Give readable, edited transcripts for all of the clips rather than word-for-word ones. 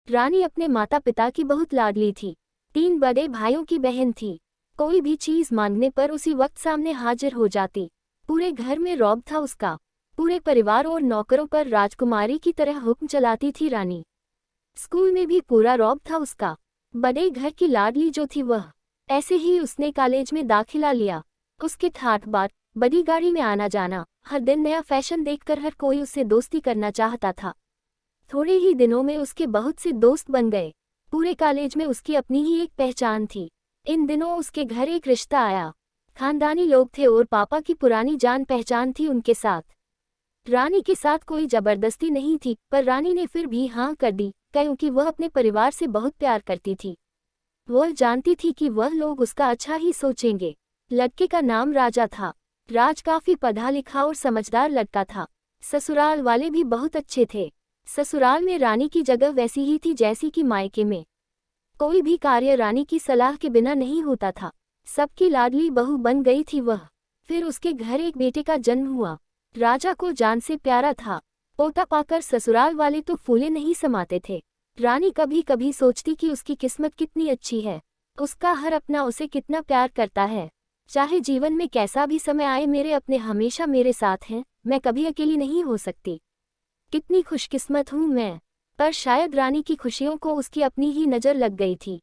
रानी अपने माता पिता की बहुत लाडली थी। 3 बड़े भाइयों की बहन थी। कोई भी चीज मांगने पर उसी वक्त सामने हाजिर हो जाती। पूरे घर में रौब था उसका। पूरे परिवार और नौकरों पर राजकुमारी की तरह हुक्म चलाती थी रानी। स्कूल में भी पूरा रौब था उसका। बड़े घर की लाडली जो थी वह। ऐसे ही उसने कॉलेज में दाखिला लिया। उसके ठाठ बाट, बड़ी गाड़ी में आना जाना, हर दिन नया फैशन देखकर हर कोई उससे दोस्ती करना चाहता था। थोड़े ही दिनों में उसके बहुत से दोस्त बन गए। पूरे कॉलेज में उसकी अपनी ही एक पहचान थी। इन दिनों उसके घर एक रिश्ता आया। खानदानी लोग थे और पापा की पुरानी जान पहचान थी उनके साथ। रानी के साथ कोई जबरदस्ती नहीं थी, पर रानी ने फिर भी हाँ कर दी, क्योंकि वह अपने परिवार से बहुत प्यार करती थी। वह जानती थी कि वह लोग उसका अच्छा ही सोचेंगे। लड़के का नाम राजा था। राज काफी पढ़ा लिखा और समझदार लड़का था। ससुराल वाले भी बहुत अच्छे थे। ससुराल में रानी की जगह वैसी ही थी जैसी कि मायके में। कोई भी कार्य रानी की सलाह के बिना नहीं होता था। सबकी लाडली बहू बन गई थी वह। फिर उसके घर एक बेटे का जन्म हुआ। राजा को जान से प्यारा था। पोता पाकर ससुराल वाले तो फूले नहीं समाते थे। रानी कभी कभी सोचती कि उसकी किस्मत कितनी अच्छी है। उसका हर अपना उसे कितना प्यार करता है। चाहे जीवन में कैसा भी समय आए, मेरे अपने हमेशा मेरे साथ हैं, मैं कभी अकेली नहीं हो सकती। कितनी खुशकिस्मत हूँ मैं। पर शायद रानी की खुशियों को उसकी अपनी ही नज़र लग गई थी।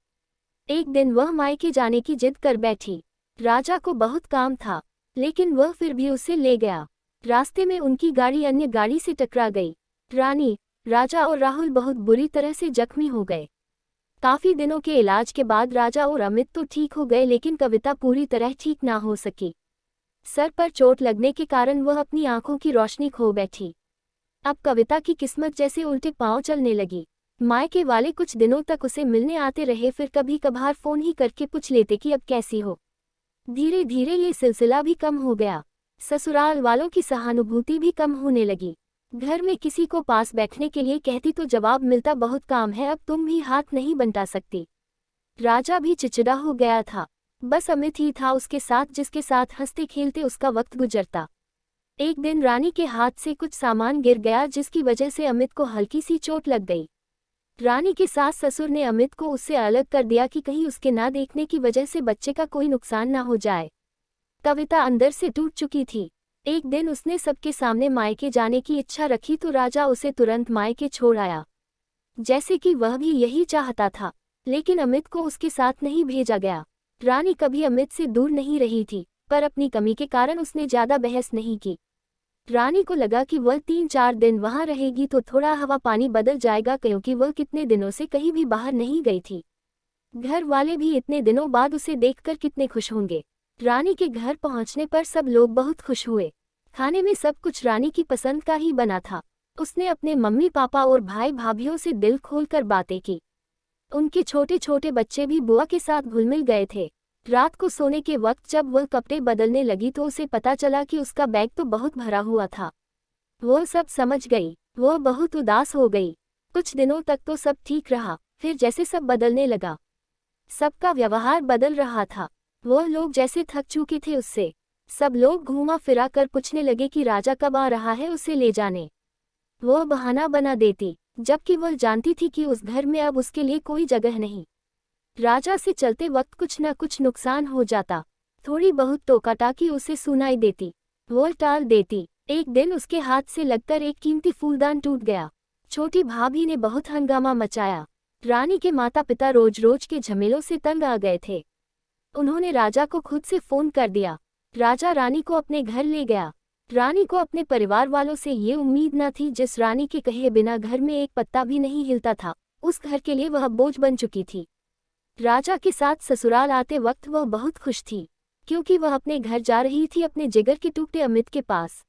एक दिन वह मायके जाने की जिद कर बैठी। राजा को बहुत काम था, लेकिन वह फिर भी उसे ले गया। रास्ते में उनकी गाड़ी अन्य गाड़ी से टकरा गई। रानी, राजा और राहुल बहुत बुरी तरह से जख्मी हो गए। काफी दिनों के इलाज के बाद राजा और अमित तो ठीक हो गए, लेकिन कविता पूरी तरह ठीक ना हो सकी। सर पर चोट लगने के कारण वह अपनी आंखों की रोशनी खो बैठी। अब कविता की किस्मत जैसे उल्टे पांव चलने लगी। मायके वाले कुछ दिनों तक उसे मिलने आते रहे, फिर कभी कभार फोन ही करके पूछ लेते कि अब कैसी हो। धीरे धीरे ये सिलसिला भी कम हो गया। ससुराल वालों की सहानुभूति भी कम होने लगी। घर में किसी को पास बैठने के लिए कहती तो जवाब मिलता, बहुत काम है, अब तुम भी हाथ नहीं बंटा सकती। राजा भी चिड़चिड़ा हो गया था। बस अमित ही था उसके साथ, जिसके साथ हंसते खेलते उसका वक्त गुजरता। एक दिन रानी के हाथ से कुछ सामान गिर गया, जिसकी वजह से अमित को हल्की सी चोट लग गई। रानी के सास ससुर ने अमित को उससे अलग कर दिया कि कहीं उसके ना देखने की वजह से बच्चे का कोई नुकसान ना हो जाए। कविता अंदर से टूट चुकी थी। एक दिन उसने सबके सामने मायके जाने की इच्छा रखी तो राजा उसे तुरंत मायके छोड़ आया, जैसे कि वह भी यही चाहता था। लेकिन अमित को उसके साथ नहीं भेजा गया। रानी कभी अमित से दूर नहीं रही थी, पर अपनी कमी के कारण उसने ज्यादा बहस नहीं की। रानी को लगा कि वह 3-4 दिन वहां रहेगी तो थोड़ा हवा पानी बदल जाएगा, क्योंकि वह कितने दिनों से कहीं भी बाहर नहीं गई थी। घर वाले भी इतने दिनों बाद उसे देखकर कितने खुश होंगे। रानी के घर पहुंचने पर सब लोग बहुत खुश हुए। खाने में सब कुछ रानी की पसंद का ही बना था। उसने अपने मम्मी पापा और भाई भाभीयों से दिल खोलकर बातें की। उनके छोटे छोटे बच्चे भी बुआ के साथ घुल मिल गए थे। रात को सोने के वक्त जब वह कपड़े बदलने लगी तो उसे पता चला कि उसका बैग तो बहुत भरा हुआ था। वो सब समझ गई। वह बहुत उदास हो गई। कुछ दिनों तक तो सब ठीक रहा, फिर जैसे सब बदलने लगा। सबका व्यवहार बदल रहा था। वह लोग जैसे थक चुके थे उससे। सब लोग घूमा फिरा कर पूछने लगे कि राजा कब आ रहा है, उसे ले जाने। वह बहाना बना देती, जबकि वह जानती थी कि उस घर में अब उसके लिए कोई जगह नहीं। राजा से चलते वक्त कुछ न कुछ नुकसान हो जाता। थोड़ी बहुत टोकाटाकी उसे सुनाई देती, वो टाल देती। एक दिन उसके हाथ से लगकर एक कीमती फूलदान टूट गया। छोटी भाभी ने बहुत हंगामा मचाया। रानी के माता पिता रोज रोज के झमेलों से तंग आ गए थे। उन्होंने राजा को खुद से फोन कर दिया। राजा रानी को अपने घर ले गया। रानी को अपने परिवार वालों से ये उम्मीद न थी। जिस रानी के कहे बिना घर में एक पत्ता भी नहीं हिलता था, उस घर के लिए वह बोझ बन चुकी थी। राजा के साथ ससुराल आते वक्त वह बहुत खुश थी, क्योंकि वह अपने घर जा रही थी, अपने जिगर के टुकड़े अमित के पास।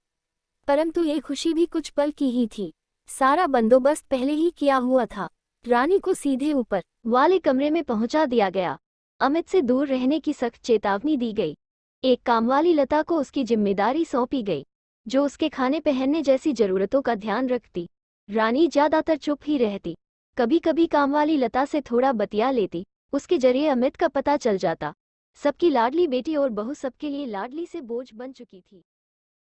परंतु ये खुशी भी कुछ पल की ही थी। सारा बंदोबस्त पहले ही किया हुआ था। रानी को सीधे ऊपर वाले कमरे में पहुंचा दिया गया। अमित से दूर रहने की सख्त चेतावनी दी गई। एक कामवाली लता को उसकी जिम्मेदारी सौंपी गई, जो उसके खाने पहनने जैसी जरूरतों का ध्यान रखती। रानी ज्यादातर चुप ही रहती। कभी कभी कामवाली लता से थोड़ा बतिया लेती, उसके जरिए अमित का पता चल जाता। सबकी लाडली बेटी और बहू सबके लिए लाडली से बोझ बन चुकी थी।